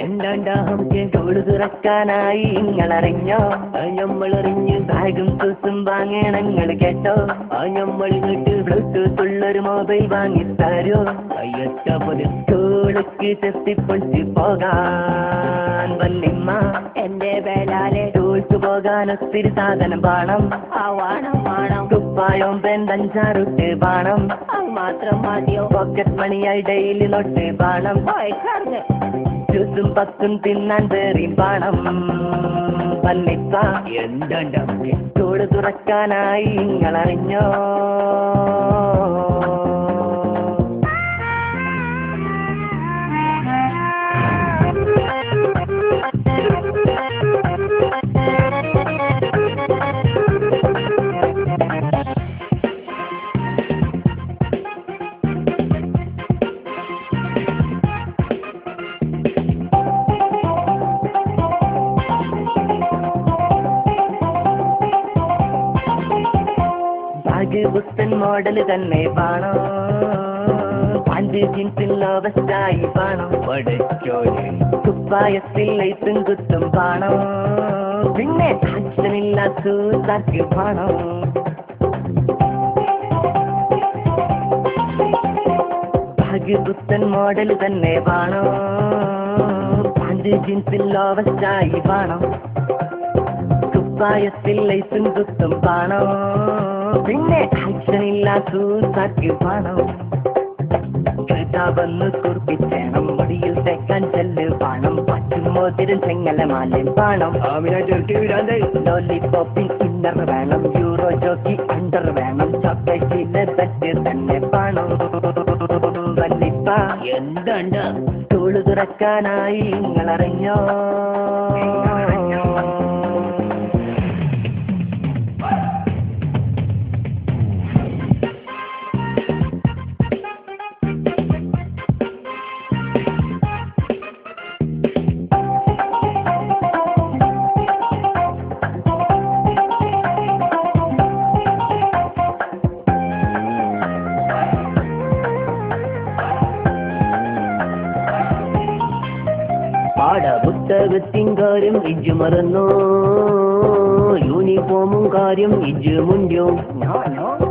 എന്താണ്ടാഹം തോട് തുറക്കാനായി നിങ്ങളറിഞ്ഞോ ഞമ്മളറിഞ്ഞ് ബാഗും സൂസും വാങ്ങണങ്ങൾ കേട്ടോ ഞമ്മൾ ഇങ്ങോട്ട് ബ്ലൂടൂത്ത് ഉള്ളൊരു മൊബൈൽ വാങ്ങിത്തരോ അയ്യച്ച തോളക്ക് ചെത്തിപ്പൊളിച്ച് പോകാൻ വല്ലിമ്മ എന്റെ വേലാലെ തോൾക്ക് പോകാൻ ഒത്തിരി സാധനം വേണം വേണം കുപ്പായം പെന്തഞ്ചാറുട്ട് വേണം അത് മാത്രം മതിയോ പോക്കറ്റ് മണിയായി ഡെയിലി നോട്ട് വേണം ജ്യൂസും പത്തും തിന്നാൻ വേറിയും വേണം വല്ലിപ്പ എന്താ തോട് തുറക്കാനായി നിങ്ങളറിഞ്ഞോ പുത്തൻ മോഡൽ തന്നെ വേണോ പാൻറ് ജീൻസിൽ ലോവസ്റ്റായി വേണം പഠിച്ചോന് കുപ്പായത്തിൽ ലൈറ്റും കുത്തും വേണോ പിന്നെ ആക്ഷനില്ല സൂസാക്കി വേണോ പുത്തൻ മോഡൽ തന്നെ വേണോ പാൻറ് ജീൻസിൽ ലോവസ്റ്റായി വേണം കുപ്പായത്തിൽ ലൈറ്റും കുത്തും വേണോ പിന്നെ ആക്ഷനില്ല സൂസാക്കി വേണം വന്ന് കുറിപ്പിച്ചേണം മുടിയിൽ തേക്കാൻ ചെല്ല് വേണം പച്ചുമോതിരം ചെങ്ങല മാലൻ വേണം ലോലിപോപ്പിൻ ഇന്നർ വേണം യൂറോ ജോക്കി അണ്ടർ വേണം ചോക്ലേറ്റിന്റെ ബെറ്റ് തന്നെ വേണം വല്ലിപ്പ എന്തുണ്ട് തോള് തുറക്കാനായി നിങ്ങളറിഞ്ഞോ പാഠപുസ്തകത്തിൻ കാര്യം ഇജ്ജ് മറന്നോ യൂണിഫോമും കാര്യം ഇജ്ജ് മുൻപോ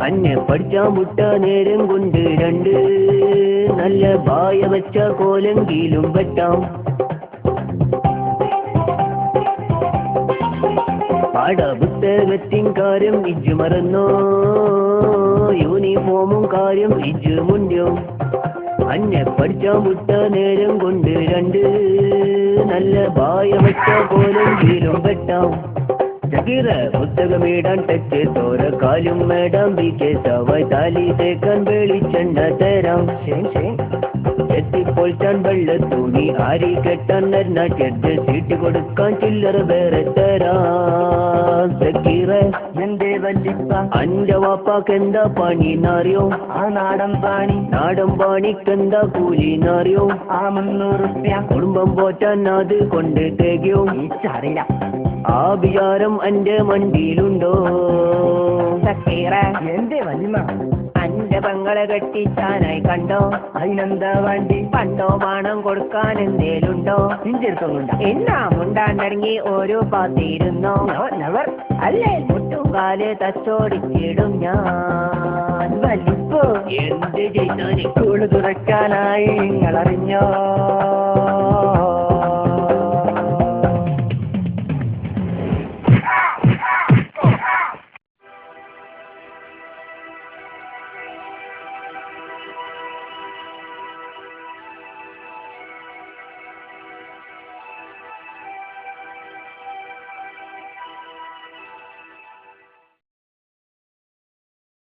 അന്നെ പഠിച്ചാൻ മുട്ട നേരം കൊണ്ട് രണ്ട് നല്ല ബായ വെച്ച കോലെങ്കിലും വെട്ടാം പാഠപുസ്തകത്തിൻ കാര്യം ഇജ്ജ് മറന്നോ യൂണിഫോമും കാര്യം ഇജ്ജ് മുൻപോ അന്നെ പഠിച്ചാൻ മുട്ട നേരം കൊണ്ട് രണ്ട് നല്ല ബായ വെച്ച കോലെങ്കിലും വെട്ടാം ജഗീറ പുസ്തകമിടാൻ ടച്ച് തോര കാലും മേടാം ബിക്കേസവായി താലി തേക്കാൻ വെളിച്ചെണ്ണ തരാം എത്തിപ്പൊളിച്ചാൻ വെള്ള തുണി ആരി കെട്ടാൻ നന്നാട്ടിയത് സീറ്റ് കൊടുക്കാൻ ചില്ലറ വേറെ തരാം ജഗീറ എന്റെ വല്ലിപ്പ അന്റെ വാപ്പാക്കെന്താ പണിന്നറിയോ ആ നാടൻ പാണിക്കെന്താ കൂലിന്നറിയോ ആ 300 റുപ്യ കുടുംബം പോറ്റാൻ അത് കൊണ്ട് തികയോ അറിയില്ല ആ വിചാരം എന്റെ മണ്ടിയിലുണ്ടോ എന്റെ വല്ലിമ അന്റെ പെങ്ങളെ കെട്ടിച്ചാനായി കണ്ടോ അതിനെന്താ വേണ്ടി പണ്ടോ പണം കൊടുക്കാൻ എന്തേലുണ്ടോ ചിന്തിരുത്തുന്നുണ്ടോ എന്നാ മുണ്ടാണ്ടിറങ്ങി ഓരോ പാത്തിരുന്നോ നെവർ അല്ലേ മുട്ടുകാല് തച്ചോടിച്ചിടും ഞാൻ വല്ലിപ്പോ എന്ത് ചെയ്താൽ സ്കൂള് തുറക്കാനായി നിങ്ങളറിഞ്ഞോ